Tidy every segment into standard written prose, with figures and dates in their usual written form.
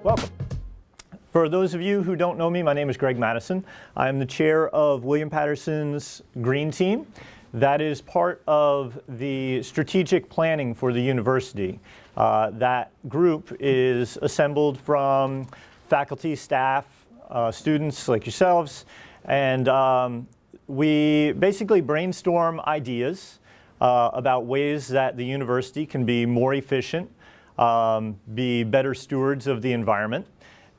Welcome. For those of you who don't know me, my name is Greg Mattison. I'm the chair of William Paterson's Green Team. That is part of the strategic planning for the university. That group is assembled from faculty, staff, students like yourselves, and we basically brainstorm ideas about ways that the university can be more efficient, be better stewards of the environment,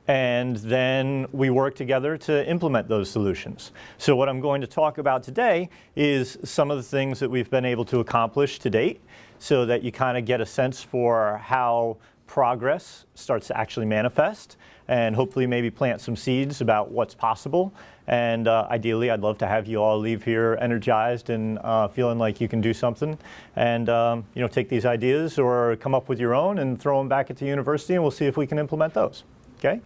and then we work together to implement those solutions. So what I'm going to talk about today is some of the things that we've been able to accomplish to date, so that you kind of get a sense for how progress starts to actually manifest, and hopefully maybe plant some seeds about what's possible. And ideally, I'd love to have you all leave here energized and feeling like you can do something, and take these ideas or come up with your own and throw them back at the university, and we'll see if we can implement those. Okay?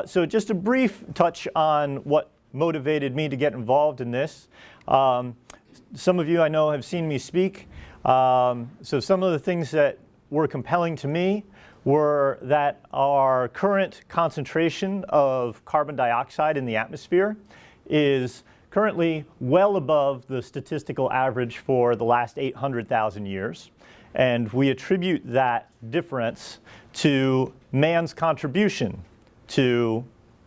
So just a brief touch on what motivated me to get involved in this. Some of you I know have seen me speak. So some of the things that were compelling to me were that our current concentration of carbon dioxide in the atmosphere is currently well above the statistical average for the last 800,000 years. And we attribute that difference to man's contribution to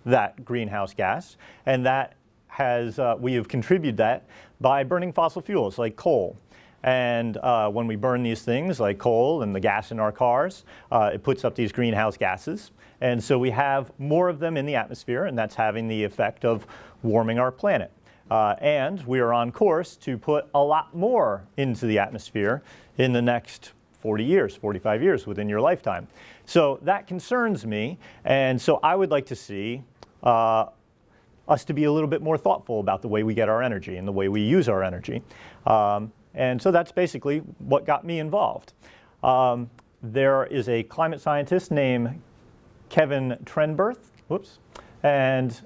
that greenhouse gas. And that has, we have contributed that by burning fossil fuels like coal. And when we burn these things like coal and the gas in our cars, it puts up these greenhouse gases. And so we have more of them in the atmosphere, and that's having the effect of warming our planet. And we are on course to put a lot more into the atmosphere in the next 40 years, 45 years within your lifetime. So that concerns me, and so I would like to see us to be a little bit more thoughtful about the way we get our energy and the way we use our energy. And so that's basically what got me involved. There is a climate scientist named Kevin Trenberth, and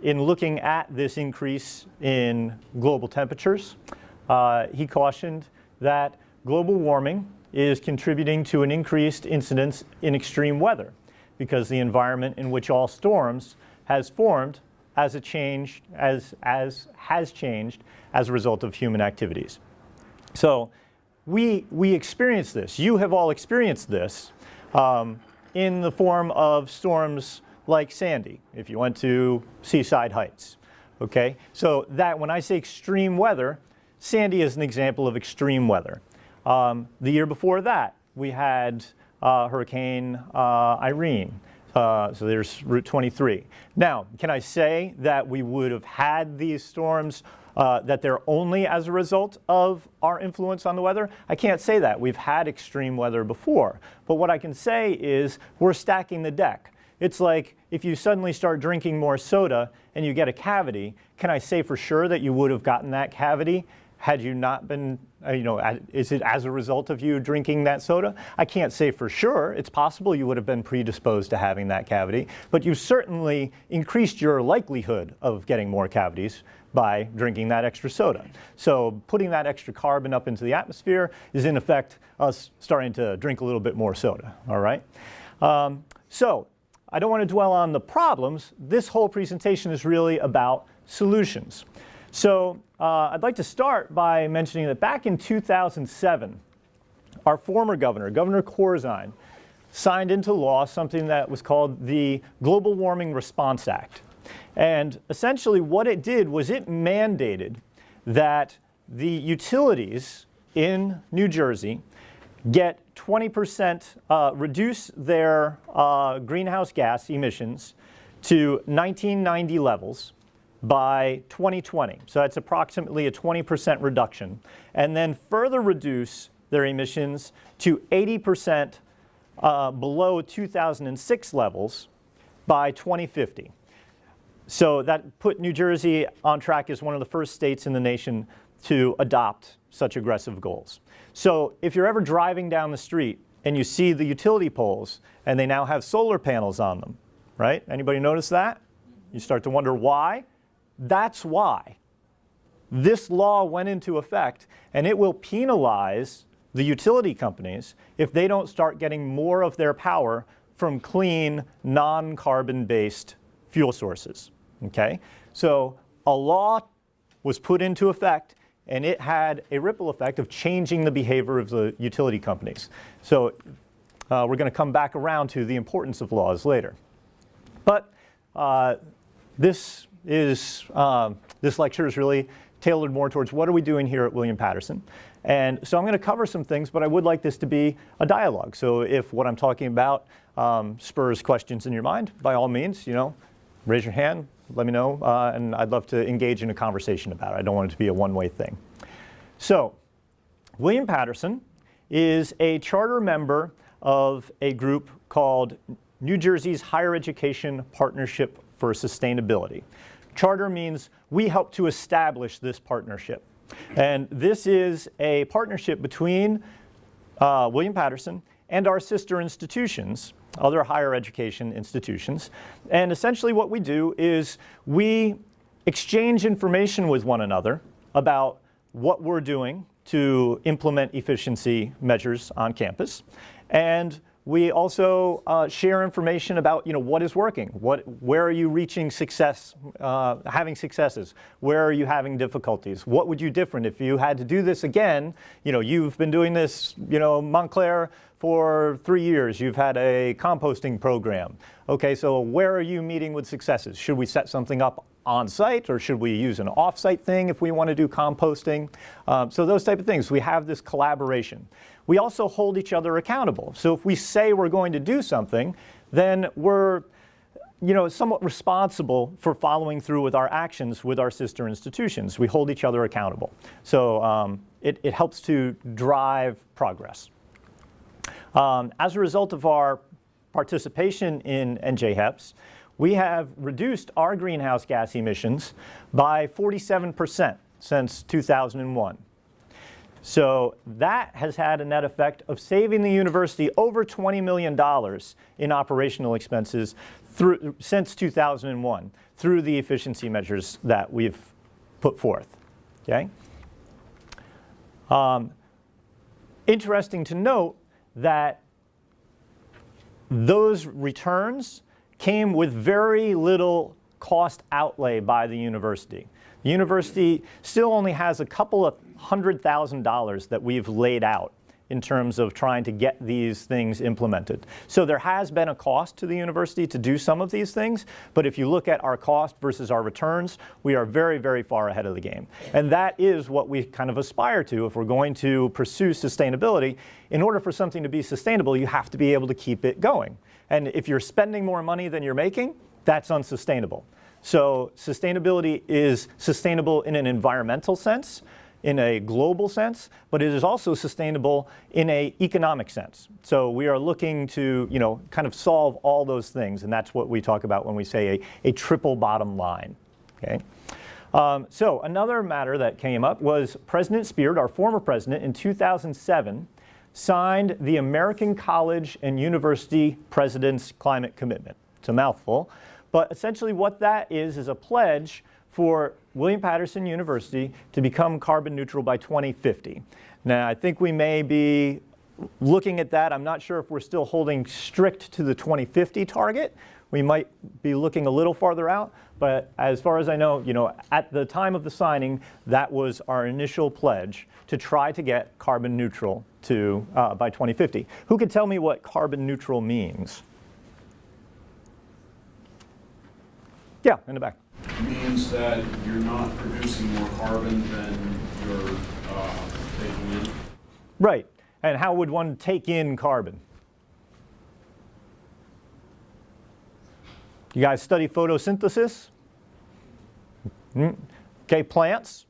in looking at this increase in global temperatures, he cautioned that global warming is contributing to an increased incidence in extreme weather, because the environment in which all storms has formed has changed as a result of human activities. So we experience this. You have all experienced this in the form of storms like Sandy, if you went to Seaside Heights. Okay? So that when I say extreme weather, Sandy is an example of extreme weather. The year before that, we had Hurricane Irene. So there's Route 23. Now, can I say that we would have had these storms, that they're only as a result of our influence on the weather? I can't say that. We've had extreme weather before. But what I can say is we're stacking the deck. It's like if you suddenly start drinking more soda and you get a cavity, can I say for sure that you would have gotten that cavity had you not been, is it as a result of you drinking that soda? I can't say for sure. It's possible you would have been predisposed to having that cavity, but you certainly increased your likelihood of getting more cavities by drinking that extra soda. So putting that extra carbon up into the atmosphere is in effect us starting to drink a little bit more soda, all right? So I don't want to dwell on the problems. This whole presentation is really about solutions. So I'd like to start by mentioning that back in 2007, our former governor, Governor Corzine, signed into law something that was called the Global Warming Response Act. And essentially what it did was it mandated that the utilities in New Jersey get 20%, reduce their greenhouse gas emissions to 1990 levels by 2020. So that's approximately a 20% reduction. And then further reduce their emissions to 80% below 2006 levels by 2050. So that put New Jersey on track as one of the first states in the nation to adopt such aggressive goals. So if you're ever driving down the street and you see the utility poles and they now have solar panels on them, right? Anybody notice that? You start to wonder why. That's why. This law went into effect, and it will penalize the utility companies if they don't start getting more of their power from clean, non-carbon-based fuel sources, okay? So a law was put into effect, and it had a ripple effect of changing the behavior of the utility companies. So we're going to come back around to the importance of laws later. But this lecture is really tailored more towards what are we doing here at William Paterson. And so I'm going to cover some things, but I would like this to be a dialogue. So if what I'm talking about spurs questions in your mind, by all means, raise your hand, let me know, and I'd love to engage in a conversation about it. I don't want it to be a one-way thing. So William Paterson is a charter member of a group called New Jersey's Higher Education Partnership for Sustainability. Charter means we help to establish this partnership. And this is a partnership between William Paterson and our sister institutions, other higher education institutions. And essentially what we do is we exchange information with one another about what we're doing to implement efficiency measures on campus. And we also share information about what is working, where are you reaching success, having successes, where are you having difficulties, what would you different if you had to do this again. You've been doing this, Montclair for 3 years, you've had a composting program. Okay, so where are you meeting with successes? Should we set something up on site, or should we use an off-site thing if we want to do composting? So those type of things. We have this collaboration. We also hold each other accountable. So if we say we're going to do something, then we're somewhat responsible for following through with our actions with our sister institutions. We hold each other accountable. So it helps to drive progress. As a result of our participation in NJHEPS, we have reduced our greenhouse gas emissions by 47% since 2001. So that has had a net effect of saving the university over $20 million in operational expenses since 2001 through the efficiency measures that we've put forth. Okay? Interesting to note that those returns came with very little cost outlay by the university. The university still only has a couple of $100,000 that we've laid out in terms of trying to get these things implemented. So there has been a cost to the university to do some of these things, but if you look at our cost versus our returns, we are very, very far ahead of the game. And that is what we kind of aspire to if we're going to pursue sustainability. In order for something to be sustainable, you have to be able to keep it going. And if you're spending more money than you're making, that's unsustainable. So sustainability is sustainable in an environmental sense, in a global sense, but it is also sustainable in an economic sense. So we are looking to, kind of solve all those things, and that's what we talk about when we say a triple bottom line. Okay. So another matter that came up was President Speard, our former president, in 2007, signed the American College and University President's Climate Commitment. It's a mouthful, but essentially what that is a pledge for William Paterson University to become carbon neutral by 2050. Now, I think we may be looking at that. I'm not sure if we're still holding strict to the 2050 target. We might be looking a little farther out, but as far as I know, at the time of the signing, that was our initial pledge to try to get carbon neutral to by 2050. Who could tell me what carbon neutral means? Yeah, in the back. It means that you're not producing more carbon than you're taking in. Right. And how would one take in carbon? You guys study photosynthesis? Okay, plants.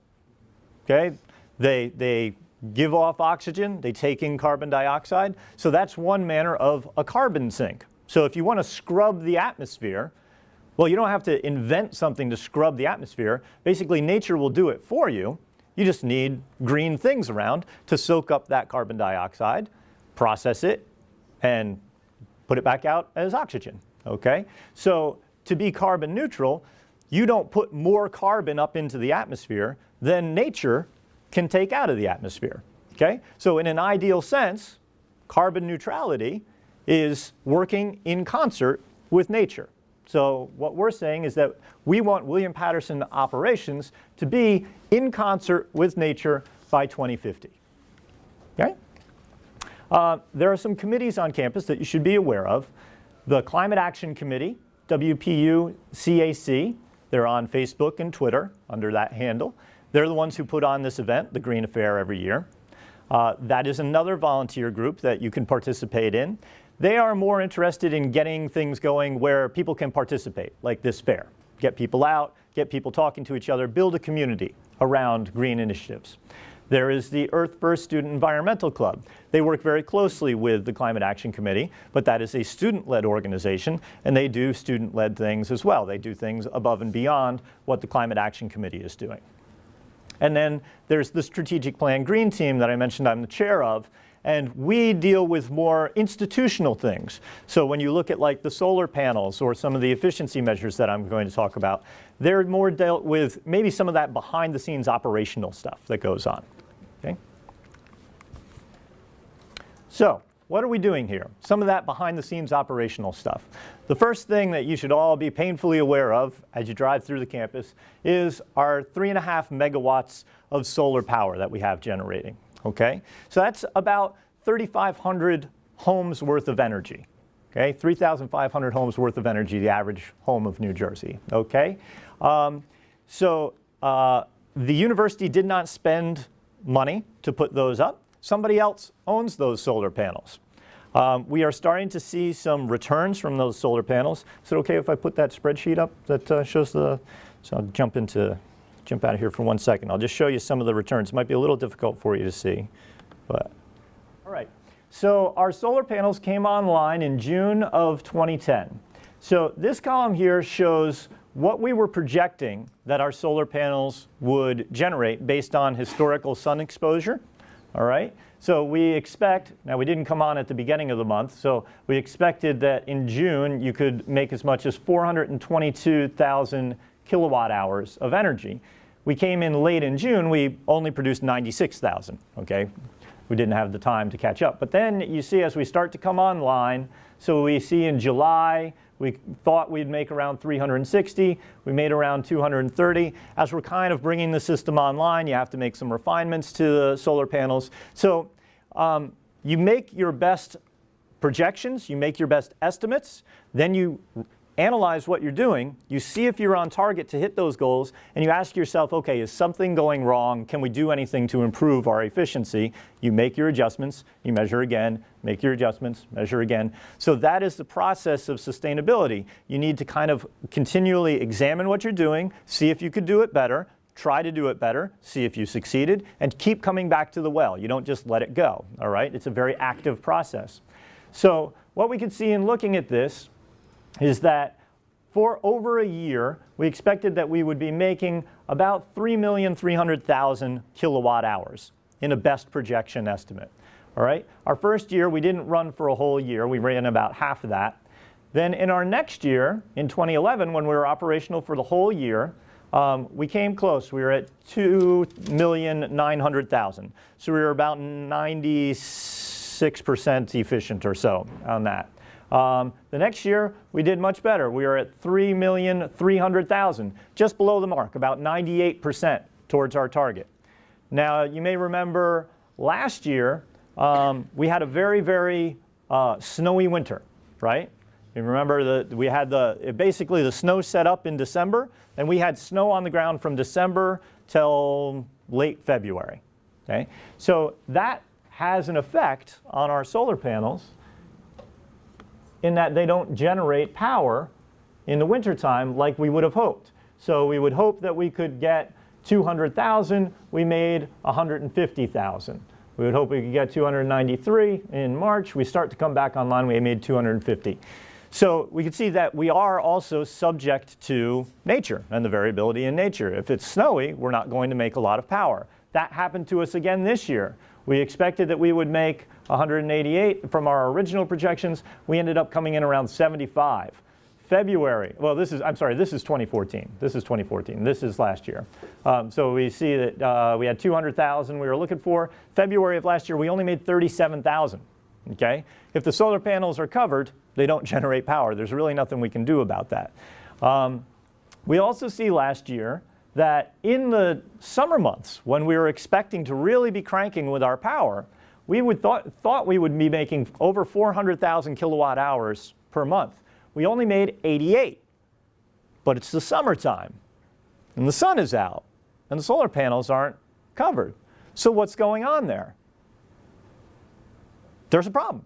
Okay, they give off oxygen, they take in carbon dioxide. So that's one manner of a carbon sink. So if you want to scrub the atmosphere, well, you don't have to invent something to scrub the atmosphere. Basically, nature will do it for you. You just need green things around to soak up that carbon dioxide, process it, and put it back out as oxygen. Okay? So to be carbon neutral, you don't put more carbon up into the atmosphere than nature can take out of the atmosphere. Okay? So in an ideal sense, carbon neutrality is working in concert with nature. So what we're saying is that we want William Paterson operations to be in concert with nature by 2050. Okay? There are some committees on campus that you should be aware of. The Climate Action Committee, WPU-CAC, they're on Facebook and Twitter under that handle. They're the ones who put on this event, the Green Affair, every year. That is another volunteer group that you can participate in. They are more interested in getting things going where people can participate, like this fair. Get people out, get people talking to each other, build a community around green initiatives. There is the Earth First Student Environmental Club. They work very closely with the Climate Action Committee, but that is a student-led organization, and they do student-led things as well. They do things above and beyond what the Climate Action Committee is doing. And then there's the Strategic Plan Green Team that I mentioned I'm the chair of, and we deal with more institutional things. So when you look at like the solar panels or some of the efficiency measures that I'm going to talk about, they're more dealt with maybe some of that behind-the-scenes operational stuff that goes on. Okay? So what are we doing here? Some of that behind-the-scenes operational stuff. The first thing that you should all be painfully aware of as you drive through the campus is our 3.5 megawatts of solar power that we have generating. Okay? So that's about 3,500 homes worth of energy. Okay? 3,500 homes worth of energy, the average home of New Jersey. Okay? The university did not spend money to put those up. Somebody else owns those solar panels. We are starting to see some returns from those solar panels. Is it okay if I put that spreadsheet up that shows the, so I'll jump out of here for 1 second. I'll just show you some of the returns. It might be a little difficult for you to see, but. All right, so our solar panels came online in June of 2010. So this column here shows what we were projecting that our solar panels would generate based on historical sun exposure. All right, so we expect, now we didn't come on at the beginning of the month, so we expected that in June you could make as much as 422,000 kilowatt hours of energy. We came in late in June, we only produced 96,000, okay? We didn't have the time to catch up. But then you see as we start to come online, so we see in July, we thought we'd make around 360, we made around 230. As we're kind of bringing the system online, you have to make some refinements to the solar panels. So you make your best projections, you make your best estimates, then you analyze what you're doing, you see if you're on target to hit those goals, and you ask yourself, okay, is something going wrong? Can we do anything to improve our efficiency? You make your adjustments, you measure again, make your adjustments, measure again. So that is the process of sustainability. You need to kind of continually examine what you're doing, see if you could do it better, try to do it better, see if you succeeded, and keep coming back to the well. You don't just let it go, all right? It's a very active process. So what we can see in looking at this is that for over a year, we expected that we would be making about 3,300,000 kilowatt hours in a best projection estimate. All right? Our first year, we didn't run for a whole year. We ran about half of that. Then in our next year, in 2011, when we were operational for the whole year, we came close. We were at 2,900,000. So we were about 96% efficient or so on that. The next year, we did much better. We are at 3,300,000, just below the mark, about 98% towards our target. Now, you may remember last year, we had a very, very snowy winter, right? You remember that we had basically the snow set up in December, and we had snow on the ground from December till late February, okay? So that has an effect on our solar panels in that they don't generate power in the wintertime like we would have hoped. So we would hope that we could get 200,000, we made 150,000. We would hope we could get 293 in March. We start to come back online, we made 250. So we can see that we are also subject to nature and the variability in nature. If it's snowy, we're not going to make a lot of power. That happened to us again this year. We expected that we would make 188 from our original projections. We ended up coming in around 75. February, well, this is 2014. This is 2014. This is last year. So we see that we had 200,000 we were looking for. February of last year, we only made 37,000. Okay? If the solar panels are covered, they don't generate power. There's really nothing we can do about that. We also see last year that in the summer months, when we were expecting to really be cranking with our power, we thought we would be making over 400,000 kilowatt hours per month. We only made 88. But it's the summertime, and the sun is out, and the solar panels aren't covered. So what's going on there? There's a problem.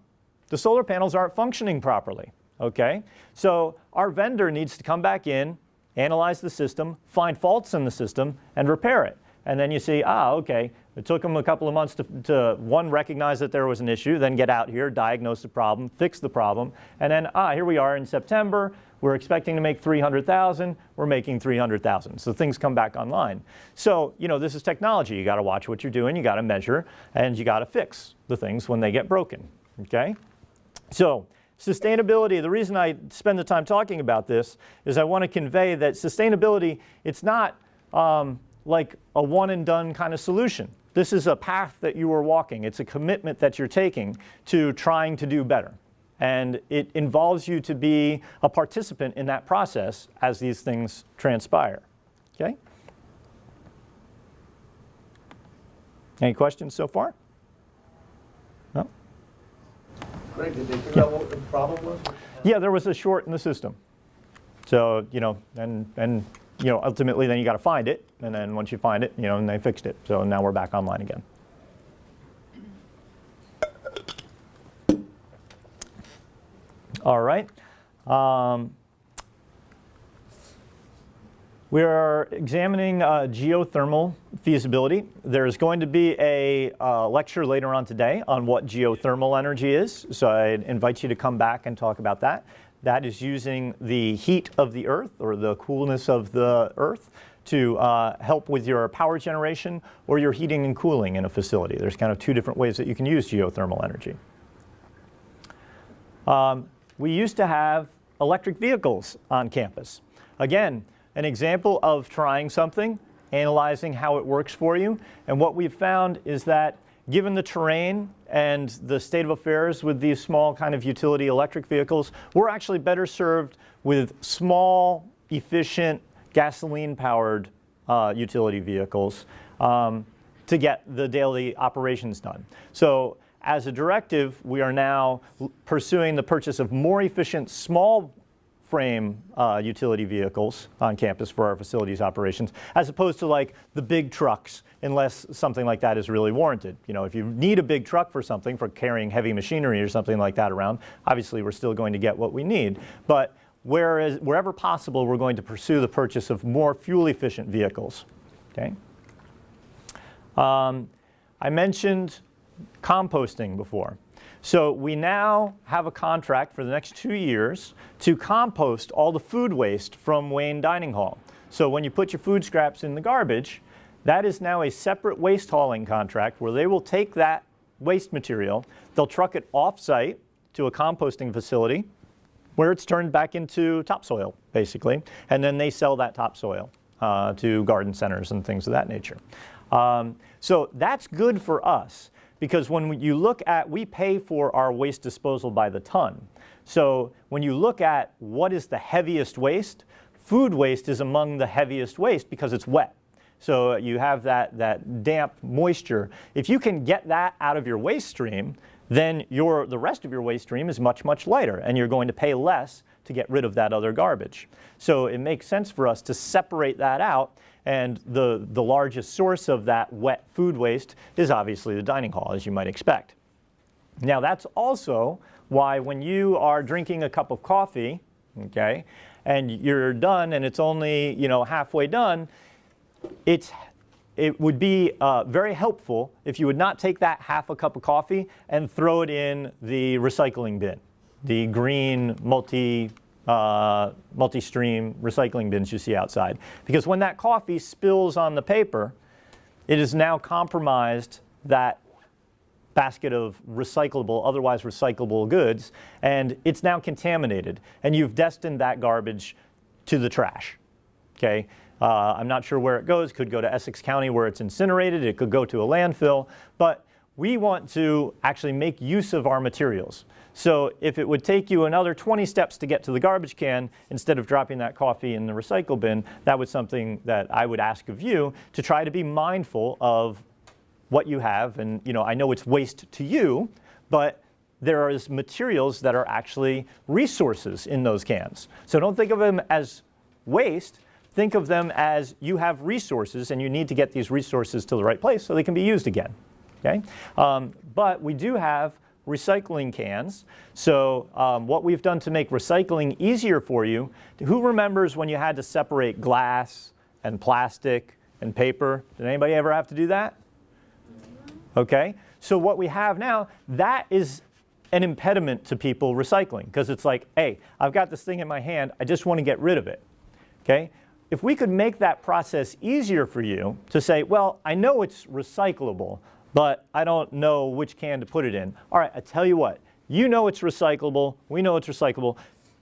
The solar panels aren't functioning properly, okay? So our vendor needs to come back in, analyze the system, find faults in the system, and repair it. And then you see, okay, it took them a couple of months to one, recognize that there was an issue, then get out here, diagnose the problem, fix the problem, and then, here we are in September. We're expecting to make 300,000. We're making 300,000. So things come back online. So, this is technology. You got to watch what you're doing. You got to measure, and you got to fix the things when they get broken. Okay? So sustainability, the reason I spend the time talking about this is I want to convey that sustainability, it's not like a one and done kind of solution. This is a path that you are walking. It's a commitment that you're taking to trying to do better. And it involves you to be a participant in that process as these things transpire. Okay? Any questions so far? No? Greg, did they figure out what the problem was? Yeah, there was a short in the system. So, and ultimately then you got to find it. And then once you find it, and they fixed it. So now we're back online again. All right. We are examining geothermal feasibility. There's going to be a lecture later on today on what geothermal energy is. So I invite you to come back and talk about that. That is using the heat of the earth or the coolness of the earth to help with your power generation or your heating and cooling in a facility. There's kind of two different ways that you can use geothermal energy. We used to have electric vehicles on campus. Again, an example of trying something, analyzing how it works for you. And what we've found is that given the terrain and the state of affairs with these small kind of utility electric vehicles, we're actually better served with small, efficient, gasoline-powered utility vehicles to get the daily operations done. So as a directive, we are now pursuing the purchase of more efficient small frame utility vehicles on campus for our facilities operations, as opposed to like the big trucks, unless something like that is really warranted. If you need a big truck for something, for carrying heavy machinery or something like that around, obviously we're still going to get what we need. But wherever possible, we're going to pursue the purchase of more fuel-efficient vehicles. Okay. I mentioned composting before. So we now have a contract for the next 2 years to compost all the food waste from Wayne Dining Hall. So when you put your food scraps in the garbage, that is now a separate waste hauling contract where they will take that waste material, they'll truck it off-site to a composting facility where it's turned back into topsoil, basically, and then they sell that topsoil to garden centers and things of that nature. So that's good for us. Because when you look at, we pay for our waste disposal by the ton. So when you look at what is the heaviest waste, food waste is among the heaviest waste because it's wet. So you have that damp moisture. If you can get that out of your waste stream, then the rest of your waste stream is much, much lighter, and you're going to pay less to get rid of that other garbage. So it makes sense for us to separate that out. And the largest source of that wet food waste is obviously the dining hall, as you might expect. Now that's also why when you are drinking a cup of coffee, okay, and you're done and it's only halfway done, it would be very helpful if you would not take that half a cup of coffee and throw it in the recycling bin, the green multi-stream recycling bins you see outside. Because when that coffee spills on the paper, it has now compromised that basket of recyclable, otherwise recyclable goods, and it's now contaminated. And you've destined that garbage to the trash. Okay? I'm not sure where it goes. It could go to Essex County where it's incinerated. It could go to a landfill. But we want to actually make use of our materials. So if it would take you another 20 steps to get to the garbage can instead of dropping that coffee in the recycle bin, that was something that I would ask of you to try to be mindful of what you have. And I know it's waste to you, but there is materials that are actually resources in those cans. So don't think of them as waste. Think of them as you have resources and you need to get these resources to the right place so they can be used again. Okay? But we do have recycling cans. So what we've done to make recycling easier for you, who remembers when you had to separate glass and plastic and paper? Did anybody ever have to do that? Okay, so what we have now, that is an impediment to people recycling, because it's like, hey, I've got this thing in my hand, I just want to get rid of it. Okay, if we could make that process easier for you to say, well, I know it's recyclable, but I don't know which can to put it in. All right, I tell you what, you know it's recyclable, we know it's recyclable,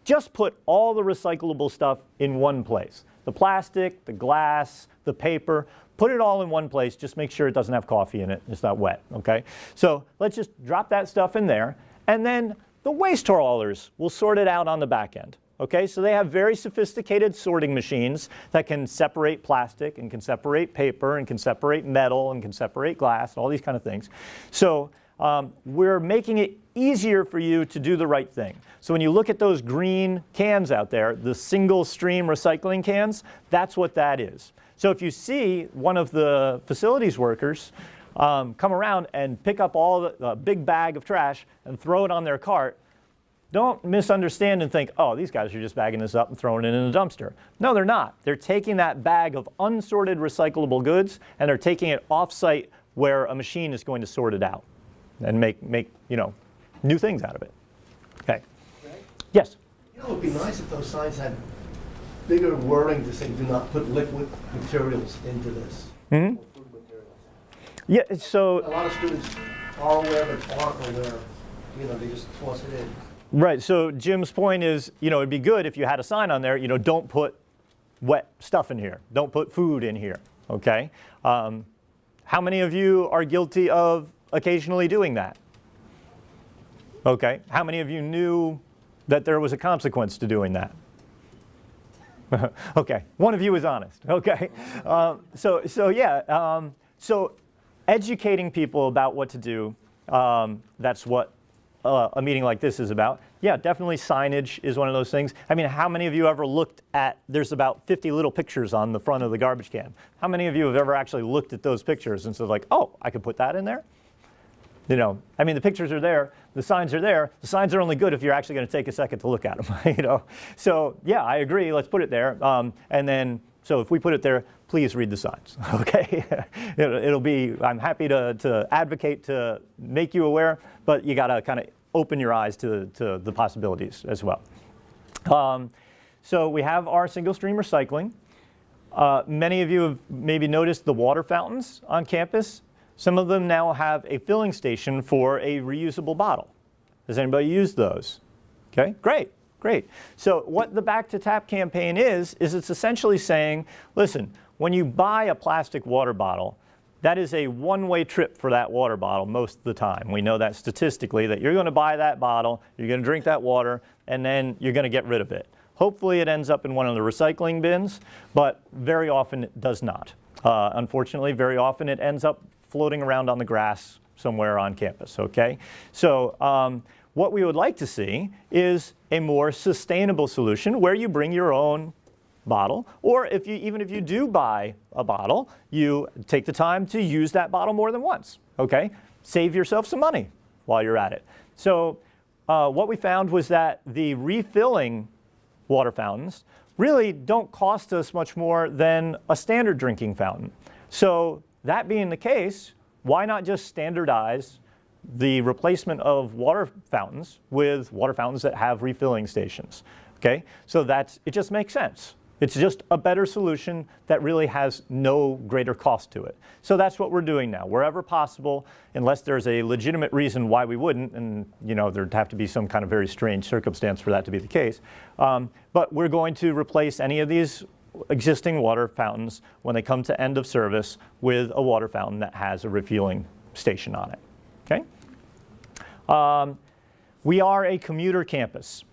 just put all the recyclable stuff in one place. The plastic, the glass, the paper, put it all in one place, just make sure it doesn't have coffee in it, it's not wet, okay? So let's just drop that stuff in there, and then the waste haulers will sort it out on the back end. Okay, so they have very sophisticated sorting machines that can separate plastic and can separate paper and can separate metal and can separate glass, all these kind of things. So we're making it easier for you to do the right thing. So when you look at those green cans out there, the single stream recycling cans, that's what that is. So if you see one of the facilities workers come around and pick up all the big bag of trash and throw it on their cart, don't misunderstand and think, oh, these guys are just bagging this up and throwing it in a dumpster. No, they're not. They're taking that bag of unsorted recyclable goods and they're taking it off-site where a machine is going to sort it out and make new things out of it. Okay. Right? Yes? It would be nice if those signs had bigger wording to say, do not put liquid materials into this. Mm-hmm. Or food materials. Yeah, so... A lot of students are aware but aren't aware. They just toss it in. Right, so Jim's point is, it'd be good if you had a sign on there, don't put wet stuff in here. Don't put food in here, okay? How many of you are guilty of occasionally doing that? Okay, how many of you knew that there was a consequence to doing that? Okay, one of you is honest, okay? So educating people about what to do, that's what a meeting like this is about. Yeah, definitely signage is one of those things. I mean, how many of you ever looked at, there's about 50 little pictures on the front of the garbage can. How many of you have ever actually looked at those pictures and said like, oh, I could put that in there? I mean, the pictures are there, the signs are there. The signs are only good if you're actually going to take a second to look at them, So yeah, I agree, let's put it there. And then, so if we put it there, please read the signs, okay? It'll be, I'm happy to advocate to make you aware, but you gotta kind of open your eyes to the possibilities as well. So we have our single stream recycling. Many of you have maybe noticed the water fountains on campus. Some of them now have a filling station for a reusable bottle. Has anybody used those? Okay, great. Great. So what the Back to Tap campaign is it's essentially saying, listen, when you buy a plastic water bottle, that is a one-way trip for that water bottle most of the time. We know that statistically, that you're going to buy that bottle, you're going to drink that water, and then you're going to get rid of it. Hopefully it ends up in one of the recycling bins, but very often it does not. Unfortunately, very often it ends up floating around on the grass somewhere on campus, okay? So what we would like to see is a more sustainable solution where you bring your own bottle, or even if you do buy a bottle, you take the time to use that bottle more than once, okay? Save yourself some money while you're at it. So what we found was that the refilling water fountains really don't cost us much more than a standard drinking fountain. So that being the case, why not just standardize the replacement of water fountains with water fountains that have refilling stations? Okay, so it just makes sense. It's just a better solution that really has no greater cost to it. So that's what we're doing now. Wherever possible, unless there's a legitimate reason why we wouldn't, and there'd have to be some kind of very strange circumstance for that to be the case. But we're going to replace any of these existing water fountains when they come to end of service with a water fountain that has a refueling station on it. Okay? We are a commuter campus,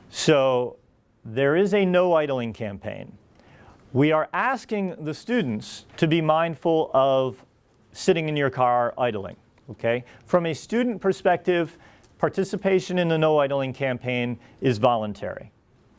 so there is a no idling campaign. We are asking the students to be mindful of sitting in your car idling. Okay? From a student perspective, participation in the no idling campaign is voluntary.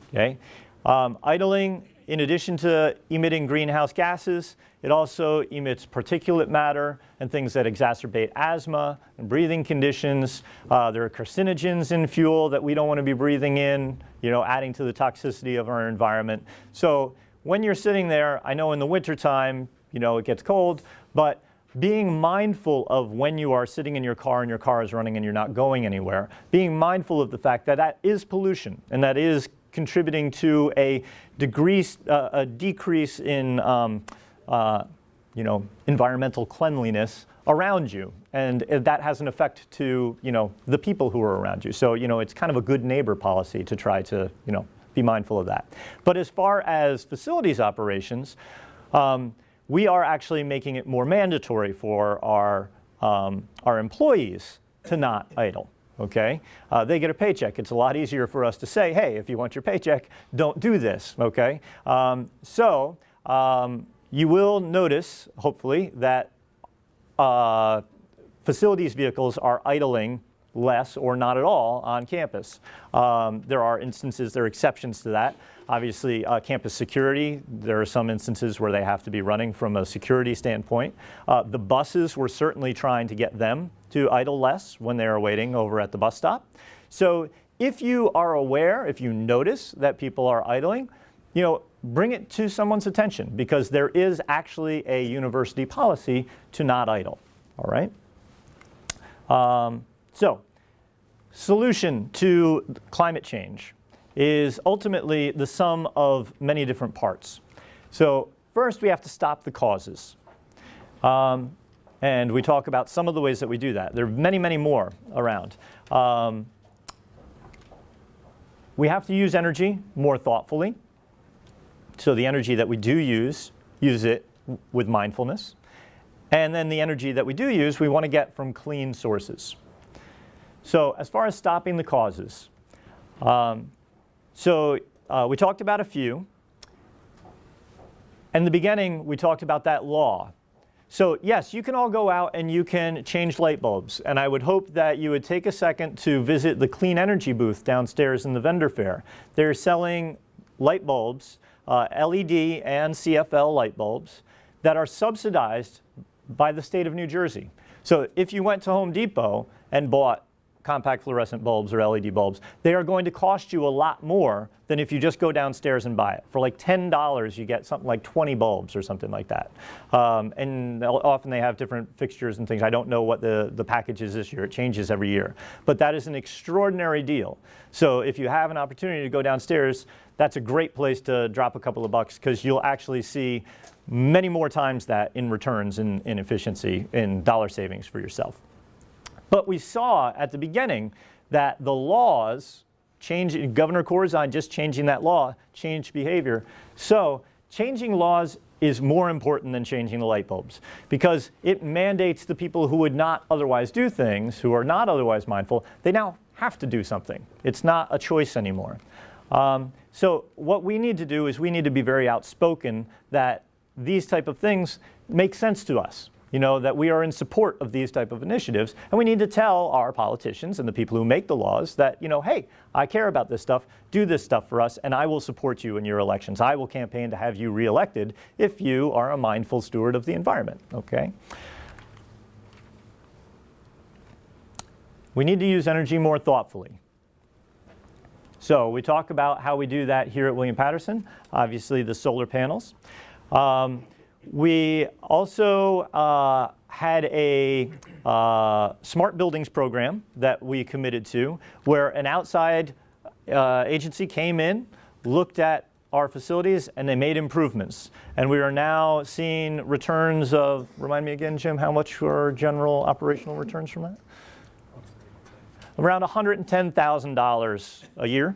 Okay? Idling, in addition to emitting greenhouse gases, it also emits particulate matter and things that exacerbate asthma and breathing conditions. There are carcinogens in fuel that we don't want to be breathing in, adding to the toxicity of our environment. So when you're sitting there, I know in the wintertime, it gets cold, but being mindful of when you are sitting in your car and your car is running and you're not going anywhere, being mindful of the fact that that is pollution and that is contributing to a decrease in environmental cleanliness around you, and that has an effect to the people who are around you. So it's kind of a good neighbor policy to try to be mindful of that. But as far as facilities operations, we are actually making it more mandatory for our employees to not idle. Okay, they get a paycheck. It's a lot easier for us to say, hey, if you want your paycheck, don't do this. Okay, you will notice, hopefully, that facilities vehicles are idling less or not at all on campus. There are instances, there are exceptions to that. Obviously, campus security, there are some instances where they have to be running from a security standpoint. The buses, we're certainly trying to get them to idle less when they are waiting over at the bus stop. So if you are aware, if you notice that people are idling, bring it to someone's attention, because there is actually a university policy to not idle. All right? So, solution to climate change is ultimately the sum of many different parts. So first, we have to stop the causes. And we talk about some of the ways that we do that. There are many, many more around. We have to use energy more thoughtfully. So the energy that we do use it with mindfulness. And then the energy that we do use, we want to get from clean sources. So as far as stopping the causes, we talked about a few. In the beginning, we talked about that law. So yes, you can all go out and you can change light bulbs. And I would hope that you would take a second to visit the clean energy booth downstairs in the vendor fair. They're selling light bulbs, LED and CFL light bulbs, that are subsidized by the state of New Jersey. So if you went to Home Depot and bought compact fluorescent bulbs or LED bulbs, they are going to cost you a lot more than if you just go downstairs and buy it. For like $10, you get something like 20 bulbs or something like that. And often they have different fixtures and things. I don't know what the package is this year. It changes every year. But that is an extraordinary deal. So if you have an opportunity to go downstairs, that's a great place to drop a couple of bucks, because you'll actually see many more times that in returns in efficiency, in dollar savings for yourself. But we saw at the beginning that the laws changing, Governor Corzine just changing that law changed behavior. So changing laws is more important than changing the light bulbs, because it mandates the people who would not otherwise do things, who are not otherwise mindful, they now have to do something. It's not a choice anymore. So what we need to do is we need to be very outspoken that these type of things make sense to us. That we are in support of these type of initiatives, and we need to tell our politicians and the people who make the laws that, hey, I care about this stuff, do this stuff for us, and I will support you in your elections. I will campaign to have you reelected if you are a mindful steward of the environment, okay? We need to use energy more thoughtfully. So we talk about how we do that here at William Paterson, obviously the solar panels. We also had a smart buildings program that we committed to, where an outside agency came in, looked at our facilities, and they made improvements. And we are now seeing returns of, remind me again, Jim, how much were general operational returns from that? Around $110,000 a year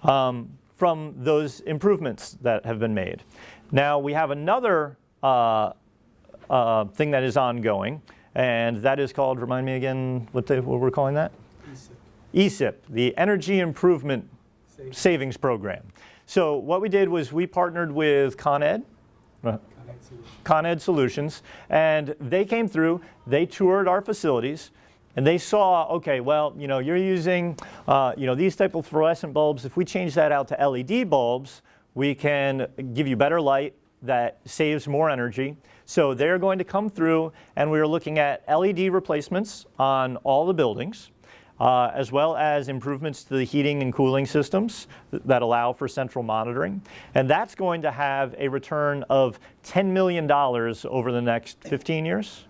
from those improvements that have been made. Now we have another thing that is ongoing, And that is called, remind me again, what we're calling that? ESIP, the Energy Improvement Savings Program. So what we did was we partnered with Con Ed Solutions, and they came through, they toured our facilities, and they saw, okay, well, you're using, these type of fluorescent bulbs. If we change that out to LED bulbs, we can give you better light that saves more energy. So they're going to come through, and we're looking at LED replacements on all the buildings, as well as improvements to the heating and cooling systems that allow for central monitoring. And that's going to have a return of $10 million over the next 15 years,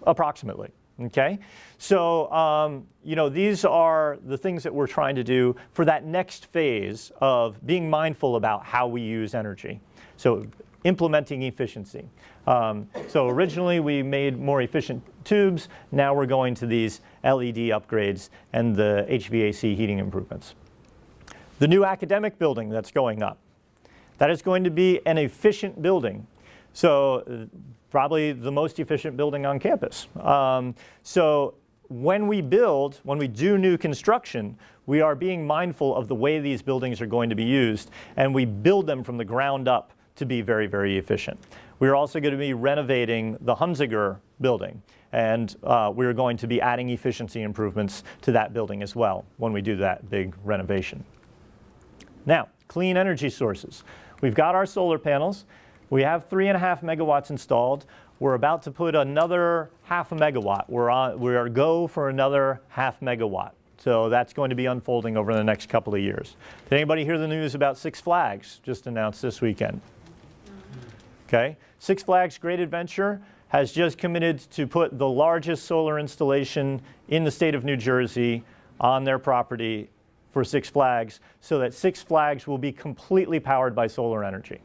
approximately. Okay, so these are the things that we're trying to do for that next phase of being mindful about how we use energy. So implementing efficiency. So originally we made more efficient tubes. Now we're going to these LED upgrades and the HVAC heating improvements. The new academic building that's going up, that is going to be an efficient building. So probably the most efficient building on campus. So when we do new construction, we are being mindful of the way these buildings are going to be used, and we build them from the ground up to be very, very efficient. We're also going to be renovating the Hunziker building, and we're going to be adding efficiency improvements to that building as well when we do that big renovation. Now, clean energy sources. We've got our solar panels. We have 3.5 megawatts installed. We're about to put another 0.5 megawatt. We are go for another 0.5 megawatt. So that's going to be unfolding over the next couple of years. Did anybody hear the news about Six Flags just announced this weekend? Okay. Six Flags Great Adventure has just committed to put the largest solar installation in the state of New Jersey on their property for Six Flags, so that Six Flags will be completely powered by solar energy,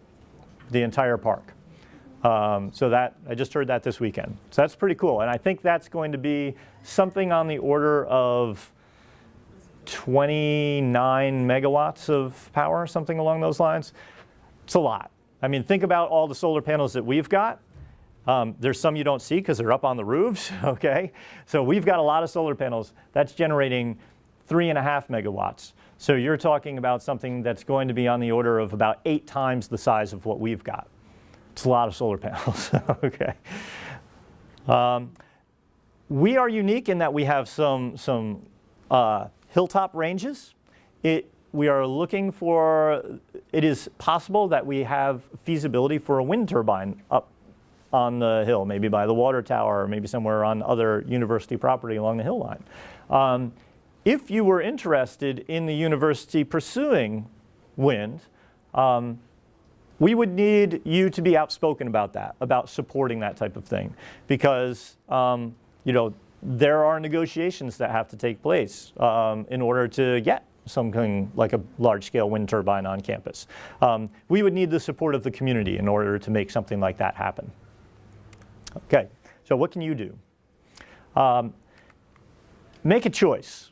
the entire park. So that, I just heard that this weekend. So that's pretty cool. And I think that's going to be something on the order of 29 megawatts of power, something along those lines. It's a lot. I mean, think about all the solar panels that we've got. There's some you don't see because they're up on the roofs, okay? So we've got a lot of solar panels. That's generating 3.5 megawatts. So you're talking about something that's going to be on the order of about 8 times the size of what we've got. It's a lot of solar panels, okay? We are unique in that we have some hilltop ranges. We are looking for, it is possible that we have feasibility for a wind turbine up on the hill, maybe by the water tower, or maybe somewhere on other university property along the hill line. If you were interested in the university pursuing wind, we would need you to be outspoken about that, about supporting that type of thing, because there are negotiations that have to take place in order to get something like a large-scale wind turbine on campus. We would need the support of the community in order to make something like that happen. Okay, so what can you do? Make a choice.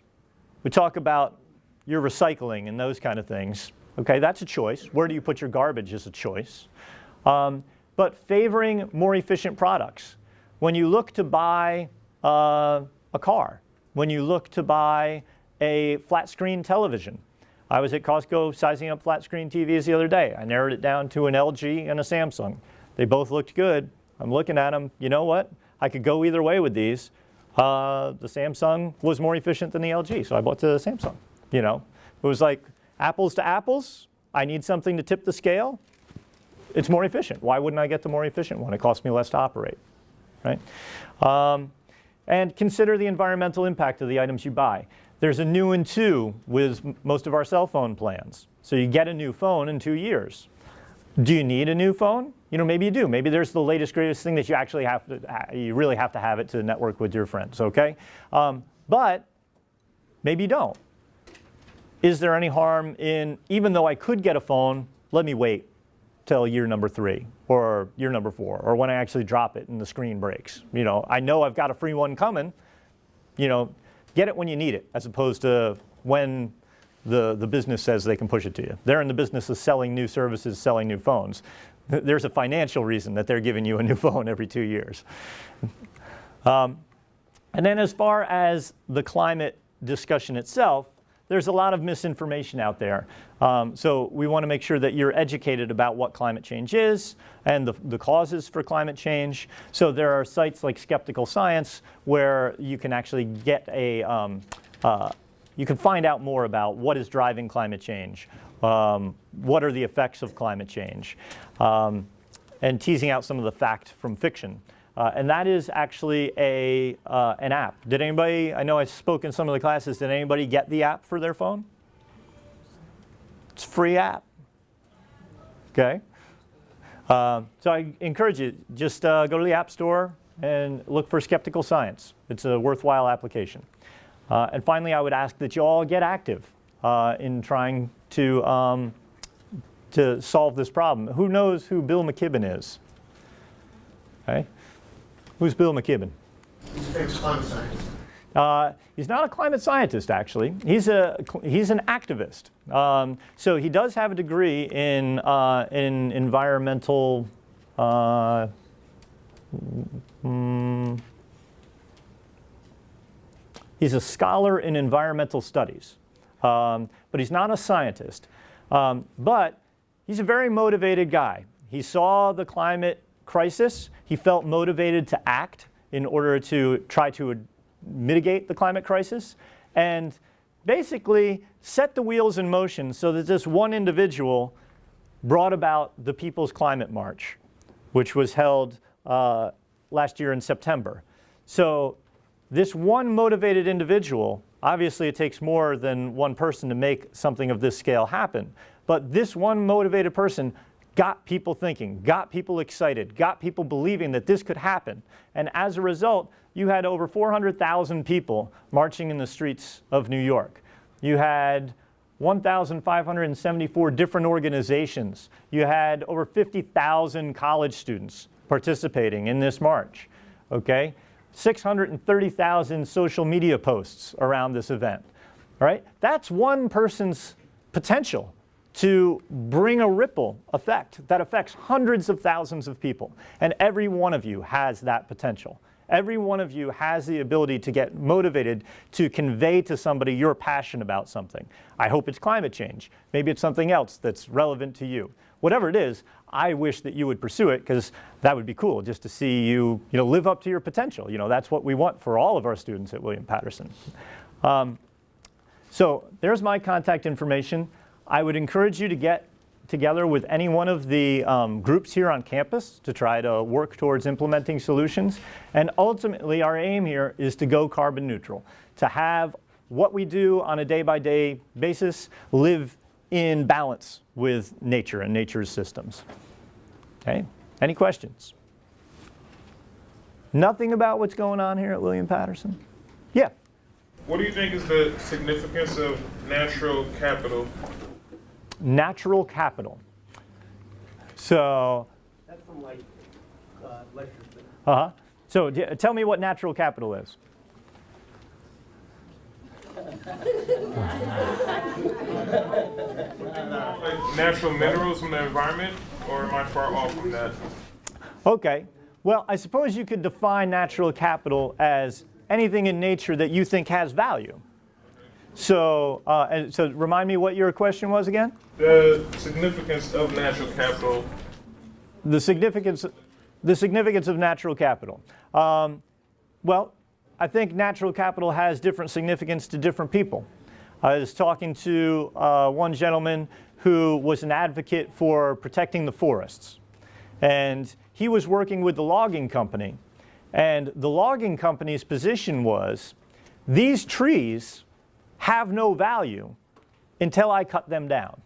We talk about your recycling and those kind of things. Okay, that's a choice. Where do you put your garbage is a choice. But favoring more efficient products. When you look to buy a car, when you look to buy a flat screen television. I was at Costco sizing up flat screen TVs the other day. I narrowed it down to an LG and a Samsung. They both looked good. I'm looking at them. You know what? I could go either way with these. The Samsung was more efficient than the LG, so I bought the Samsung. It was like apples to apples. I need something to tip the scale. It's more efficient. Why wouldn't I get the more efficient one? It costs me less to operate, right? And consider the environmental impact of the items you buy. There's a new and two with most of our cell phone plans. So you get a new phone in 2 years. Do you need a new phone? Maybe you do. Maybe there's the latest, greatest thing that you actually you really have to have it to network with your friends, okay? But maybe you don't. Is there any harm in, even though I could get a phone, let me wait till year number 3 or year number 4, or when I actually drop it and the screen breaks. I know I've got a free one coming. Get it when you need it, as opposed to when the business says they can push it to you. They're in the business of selling new services, selling new phones. There's a financial reason that they're giving you a new phone every 2 years. And then as far as the climate discussion itself, there's a lot of misinformation out there. So we want to make sure that you're educated about what climate change is and the causes for climate change. So there are sites like Skeptical Science where you can actually get you can find out more about what is driving climate change, what are the effects of climate change, and teasing out some of the fact from fiction. And that is actually an app. Did anybody, I know I spoke in some of the classes, did anybody get the app for their phone? It's a free app. Okay. So I encourage you, just go to the App Store and look for Skeptical Science. It's a worthwhile application. And finally, I would ask that you all get active in trying to solve this problem. Who knows who Bill McKibben is? Okay. Who's Bill McKibben? He's a famous climate scientist. He's not a climate scientist, actually. He's an activist. So he does have a degree in environmental. He's a scholar in environmental studies, but he's not a scientist. But he's a very motivated guy. He saw the climate crisis. He felt motivated to act in order to try to mitigate the climate crisis and basically set the wheels in motion so that this one individual brought about the People's Climate March, which was held last year in September. So this one motivated individual, obviously it takes more than one person to make something of this scale happen, but this one motivated person got people thinking, got people excited, got people believing that this could happen. And as a result, you had over 400,000 people marching in the streets of New York. You had 1,574 different organizations. You had over 50,000 college students participating in this march, okay? 630,000 social media posts around this event, all right? That's one person's potential to bring a ripple effect that affects hundreds of thousands of people. And every one of you has that potential. Every one of you has the ability to get motivated to convey to somebody you're passionate about something. I hope it's climate change. Maybe it's something else that's relevant to you. Whatever it is, I wish that you would pursue it because that would be cool just to see you, live up to your potential. That's what we want for all of our students at William Paterson. So there's my contact information. I would encourage you to get together with any one of the groups here on campus to try to work towards implementing solutions. And ultimately, our aim here is to go carbon neutral, to have what we do on a day-by-day basis live in balance with nature and nature's systems. Okay? Any questions? Nothing about what's going on here at William Paterson? Yeah. What do you think is the significance of natural capital? Natural capital. So. That's from like lectures. So tell me what natural capital is. Like natural minerals from the environment, or am I far off from that? Okay. Well, I suppose you could define natural capital as anything in nature that you think has value. So, so remind me what your question was again? The significance of natural capital. The significance of natural capital. Well, I think natural capital has different significance to different people. I was talking to one gentleman who was an advocate for protecting the forests. And he was working with the logging company. And the logging company's position was, these trees have no value until I cut them down.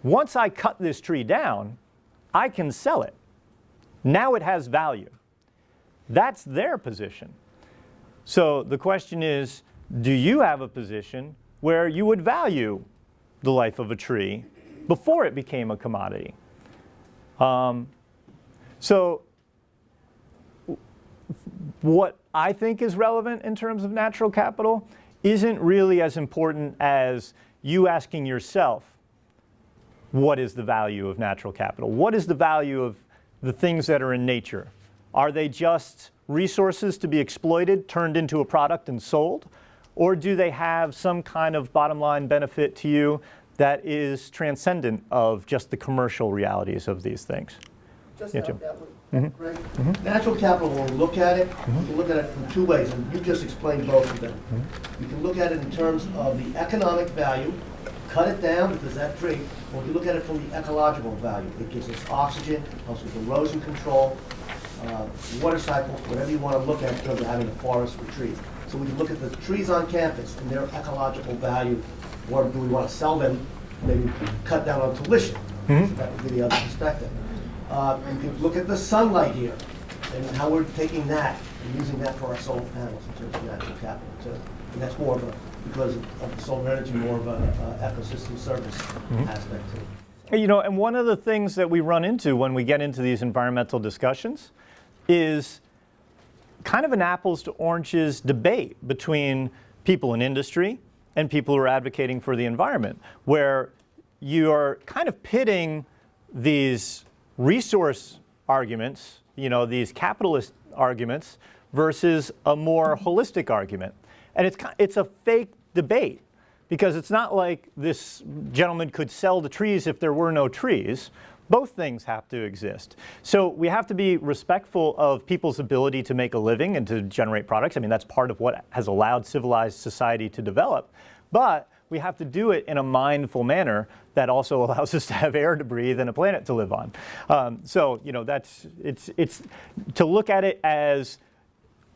Once I cut this tree down, I can sell it. Now it has value. That's their position. So the question is, do you have a position where you would value the life of a tree before it became a commodity? So what I think is relevant in terms of natural capital isn't really as important as you asking yourself, what is the value of natural capital? What is the value of the things that are in nature? Are they just resources to be exploited, turned into a product and sold? Or do they have some kind of bottom line benefit to you that is transcendent of just the commercial realities of these things? Just Yeah, that, Jim. that one, Greg. Natural capital, when we look at it, we can look at it from two ways, and you just explained both of them. You can look at it in terms of the economic value, cut it down because that tree, or you look at it from the ecological value. It gives us oxygen, helps with erosion control, water cycle, whatever you want to look at in terms of having a forest for trees. So we can look at the trees on campus and their ecological value, or do we want to sell them, maybe cut down on tuition? So that would be the other perspective. You can look at the sunlight here and how we're taking that and using that for our solar panels in terms of natural capital too. And that's more of a, because of the solar energy, more of an ecosystem service aspect too. You know, and one of the things that we run into when we get into these environmental discussions is kind of an apples to oranges debate between people in industry and people who are advocating for the environment, where you are kind of pitting these resource arguments, you know, these capitalist arguments versus a more holistic argument. And it's a fake debate, because it's not like this gentleman could sell the trees if there were no trees. Both things have to exist. So we have to be respectful of people's ability to make a living and to generate products. I mean, that's part of what has allowed civilized society to develop. But we have to do it in a mindful manner that also allows us to have air to breathe and a planet to live on. So, you know, it's to look at it as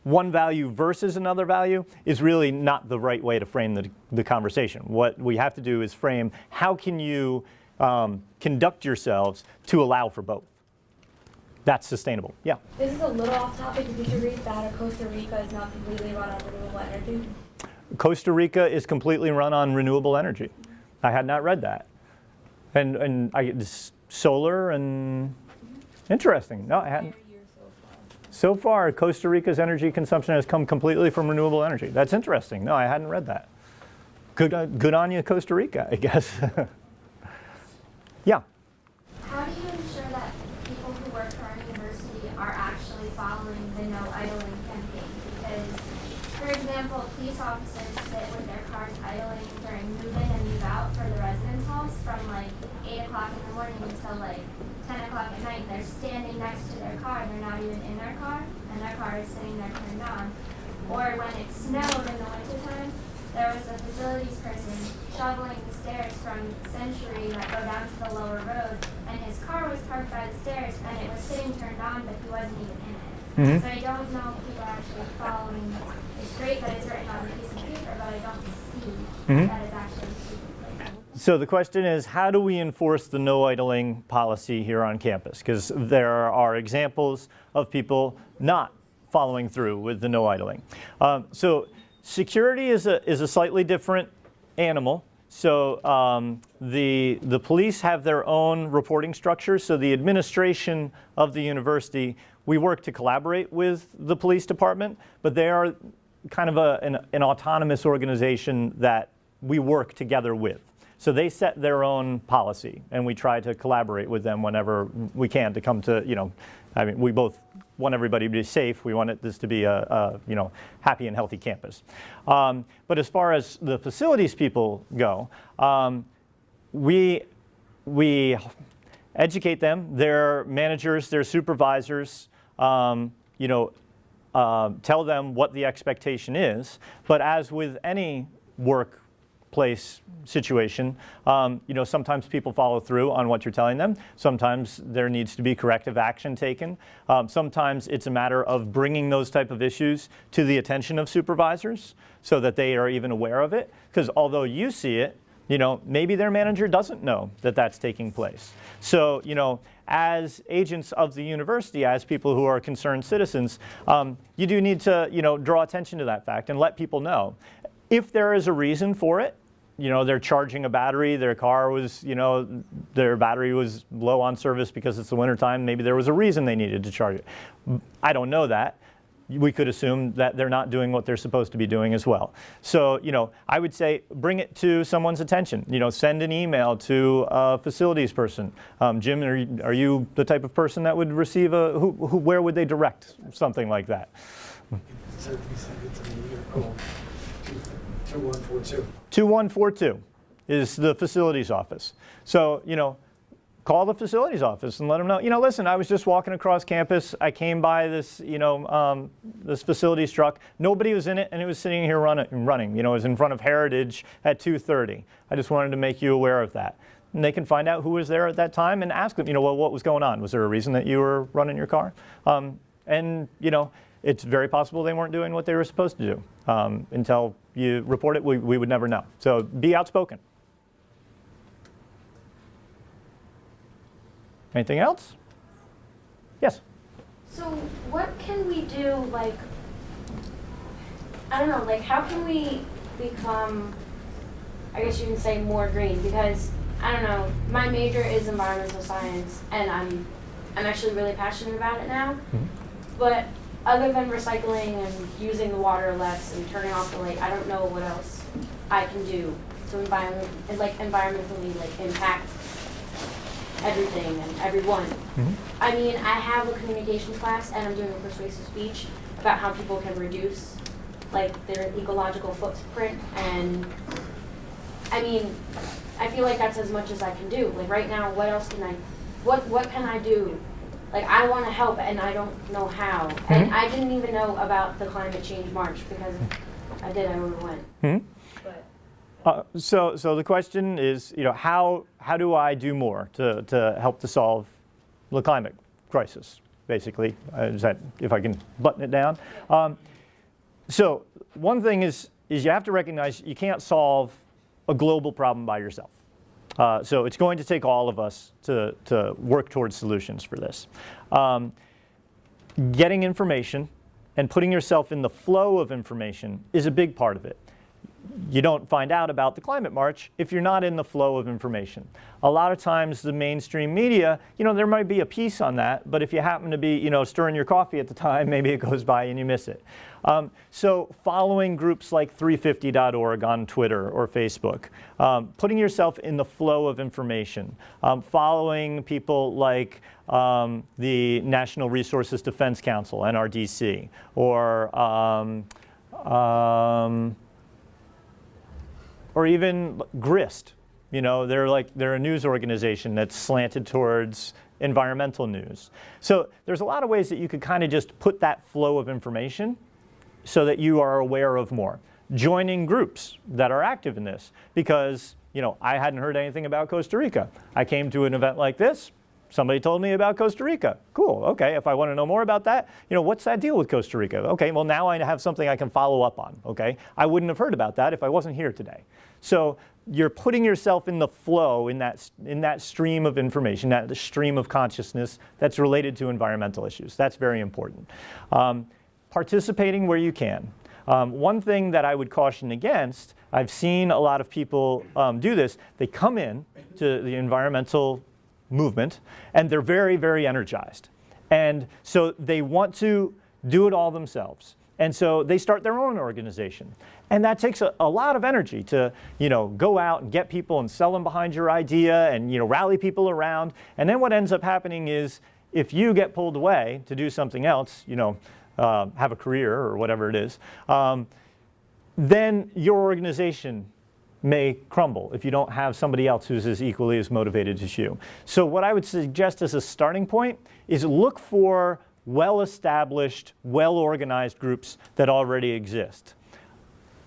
one value versus another value is really not the right way to frame the conversation. What we have to do is frame, how can you conduct yourselves to allow for both? That's sustainable. Yeah. This is a little off topic. Did you read that Costa Rica is not completely run on renewable energy? Costa Rica is completely run on renewable energy. I had not read that. And solar and interesting. No, I hadn't. So far, Costa Rica's energy consumption has come completely from renewable energy. That's interesting. No, I hadn't read that. Good on you, Costa Rica, I guess. Yeah. How do you ensure that people who work for our university are actually following the no idling campaign? Because, for example, police officers sit with their cars idling during move-in and move-out for the residence halls from like 8 o'clock in the morning until like 10 o'clock at night. They're standing next to their car and they're not even in their car, and their car is sitting there turned on. Or when it snowed in the wintertime, there was a facilities person shoveling the stairs from Century that go down to the lower road, and his car was parked by the stairs, and it was sitting turned on, but he wasn't even in it. So I don't know if people are actually following. It's great that it's written on a piece of paper, but I don't see that it's actually taking place. So the question is, how do we enforce the no idling policy here on campus? Because there are examples of people not following through with the no idling. So security is a slightly different animal. So the police have their own reporting structure. So the administration of the university, we work to collaborate with the police department, but they are kind of an autonomous organization that we work together with. So they set their own policy, and we try to collaborate with them whenever we can to come to, you know, I mean, we both want everybody to be safe. We want this to be a you know, happy and healthy campus. But as far as the facilities people go, we educate them, their managers, their supervisors, you know, tell them what the expectation is. But as with any workplace situation, you know, sometimes people follow through on what you're telling them. Sometimes there needs to be corrective action taken. Sometimes it's a matter of bringing those type of issues to the attention of supervisors so that they are even aware of it. Because although you see it, you know, maybe their manager doesn't know that that's taking place. So, you know, as agents of the university, as people who are concerned citizens, you do need to, you know, draw attention to that fact and let people know. If there is a reason for it, you know, they're charging a battery, their car was, you know, their battery was low on service because it's the wintertime, maybe there was a reason they needed to charge it. I don't know that. we could assume that they're not doing what they're supposed to be doing as well. So, I would say bring it to someone's attention. Send an email to a facilities person. Jim, are you the type of person that would receive where would they direct something like that? Certainly send it to me or call 2142. 2142 is the facilities office. So, call the facilities office and let them know, listen, I was just walking across campus. I came by this, this facilities truck. Nobody was in it, and it was sitting here running. It was in front of Heritage at 2:30. I just wanted to make you aware of that. And they can find out who was there at that time and ask them, well, what was going on? Was there a reason that you were running your car? It's very possible they weren't doing what they were supposed to do. Until you report it, we would never know. So be outspoken. Anything else? Yes? So what can we do, how can we become, I guess you can say, more green? Because, my major is environmental science, and I'm actually really passionate about it now. Mm-hmm. But other than recycling and using the water less and turning off the light, I don't know what else I can do to environmentally impact everything and everyone. Mm-hmm. I have a communications class, and I'm doing a persuasive speech about how people can reduce their ecological footprint, and I feel like that's as much as I can do. Right now, what else can what can I do? I want to help, and I don't know how. Mm-hmm. And I didn't even know about the climate change march, because I overwent. Mm-hmm. So the question is, how do I do more to help to solve the climate crisis, basically, if I can button it down. So one thing is you have to recognize you can't solve a global problem by yourself. So it's going to take all of us to work towards solutions for this. Getting information and putting yourself in the flow of information is a big part of it. You don't find out about the climate march if you're not in the flow of information. A lot of times the mainstream media, there might be a piece on that, but if you happen to be, stirring your coffee at the time, maybe it goes by and you miss it. So following groups like 350.org on Twitter or Facebook, putting yourself in the flow of information, following people like the National Resources Defense Council, NRDC, or even GRIST. They're a news organization that's slanted towards environmental news. So there's a lot of ways that you could kind of just put that flow of information so that you are aware of more. Joining groups that are active in this, because I hadn't heard anything about Costa Rica. I came to an event like this. Somebody told me about Costa Rica. Cool, okay, if I want to know more about that, what's that deal with Costa Rica? Okay, well now I have something I can follow up on, okay? I wouldn't have heard about that if I wasn't here today. So you're putting yourself in the flow, in that stream of information, that stream of consciousness that's related to environmental issues. That's very important. Participating where you can. One thing that I would caution against, I've seen a lot of people do this, they come in to the environmental movement, and they're very, very energized. And so they want to do it all themselves. And so they start their own organization. And that takes a lot of energy to, go out and get people and sell them behind your idea and, rally people around. And then what ends up happening is if you get pulled away to do something else, have a career or whatever it is, then your organization may crumble if you don't have somebody else who's as equally as motivated as you. So what I would suggest as a starting point is look for well-established, well-organized groups that already exist.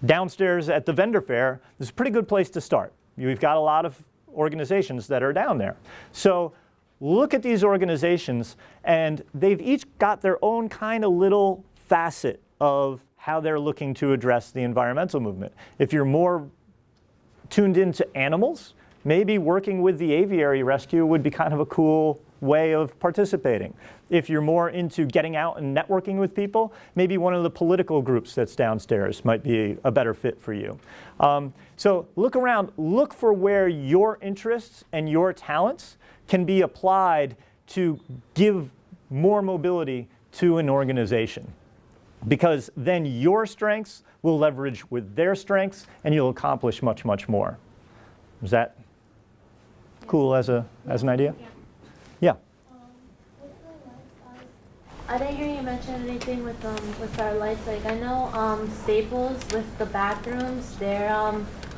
Downstairs at the vendor fair, this is a pretty good place to start. We've got a lot of organizations that are down there. So look at these organizations, and they've each got their own kind of little facet of how they're looking to address the environmental movement. If you're more tuned into animals, maybe working with the aviary rescue would be kind of a cool way of participating. If you're more into getting out and networking with people, maybe one of the political groups that's downstairs might be a better fit for you. So look around, look for where your interests and your talents can be applied to give more mobility to an organization. because then your strengths will leverage with their strengths and you'll accomplish much, much more. Is that cool as an idea? Yeah. I didn't hear you mention anything with our lights. Like I know Staples with the bathrooms, they're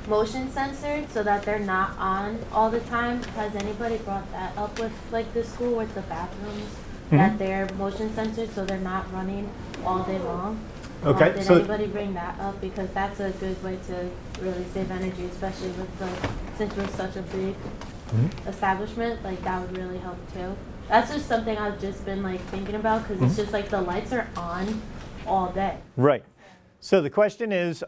motion censored so that they're not on all the time. Has anybody brought that up with like the school with the bathrooms that they're motion censored so they're not running all day long? Okay. Did So anybody bring that up? Because that's a good way to really save energy, especially with since we're such a big establishment. Like that would really help too. That's just something I've just been like thinking about because it's just like the lights are on all day. right. So the question is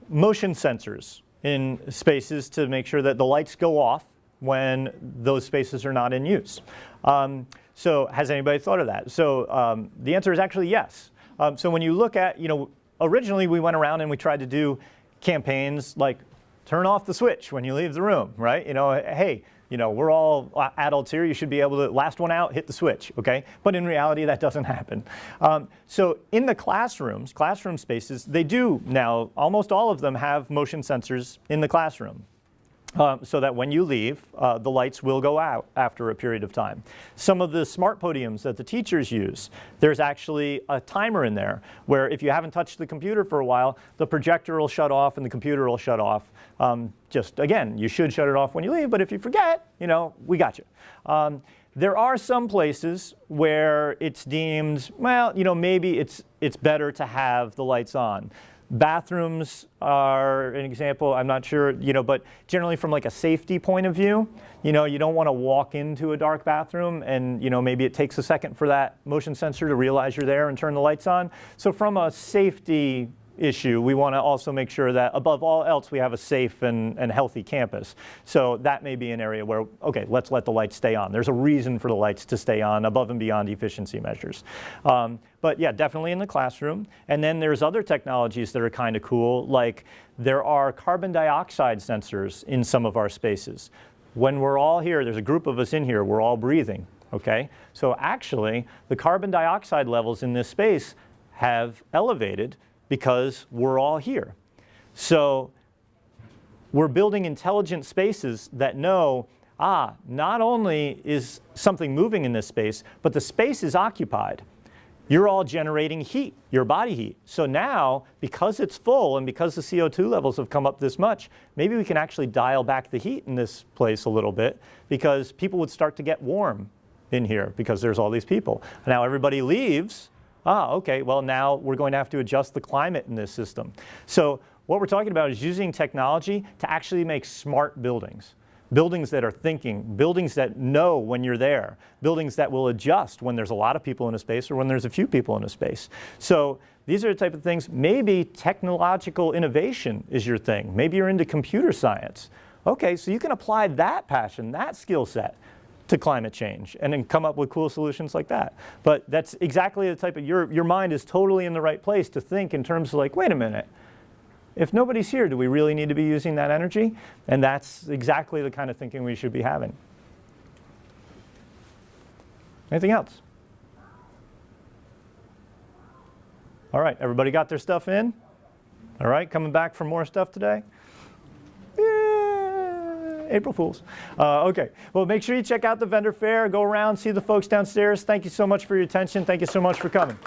motion sensors in spaces to make sure that the lights go off when those spaces are not in use. So has anybody thought of that? So the answer is actually yes. So when you look at, originally we went around and we tried to do campaigns like turn off the switch when you leave the room, right? Hey, we're all adults here. You should be able to, last one out, hit the switch, okay? But in reality, that doesn't happen. So in the classroom spaces, they do now, almost all of them have motion sensors in the classroom. So that when you leave, the lights will go out after a period of time. Some of the smart podiums that the teachers use, there's actually a timer in there where if you haven't touched the computer for a while, the projector will shut off and the computer will shut off. Just again, you should shut it off when you leave, but if you forget, we got you. There are some places where it's deemed, well, maybe it's better to have the lights on. Bathrooms are an example. I'm not sure, but generally from like a safety point of view, you don't want to walk into a dark bathroom and, maybe it takes a second for that motion sensor to realize you're there and turn the lights on. So from a safety issue, we want to also make sure that above all else we have a safe and healthy campus. So that may be an area where, okay, let's let the lights stay on. There's a reason for the lights to stay on above and beyond efficiency measures. But yeah, definitely in the classroom. And then there's other technologies that are kind of cool, like there are carbon dioxide sensors in some of our spaces. When we're all here, there's a group of us in here, we're all breathing, okay? So actually, the carbon dioxide levels in this space have elevated because we're all here. So we're building intelligent spaces that know, not only is something moving in this space, but the space is occupied. You're all generating heat, your body heat. So now, because it's full and because the CO2 levels have come up this much, maybe we can actually dial back the heat in this place a little bit because people would start to get warm in here because there's all these people. Now everybody leaves. Okay, well now we're going to have to adjust the climate in this system. So what we're talking about is using technology to actually make smart buildings. Buildings that are thinking, buildings that know when you're there, buildings that will adjust when there's a lot of people in a space or when there's a few people in a space. So these are the type of things, maybe technological innovation is your thing. Maybe you're into computer science. Okay, so you can apply that passion, that skill set to climate change and then come up with cool solutions like that. But that's exactly the type of, your mind is totally in the right place to think in terms of like, wait a minute, if nobody's here, do we really need to be using that energy? And that's exactly the kind of thinking we should be having. Anything else? All right, everybody got their stuff in? All right, coming back for more stuff today? April Fools. Okay, well, make sure you check out the vendor fair, go around, see the folks downstairs. Thank you so much for your attention. Thank you so much for coming.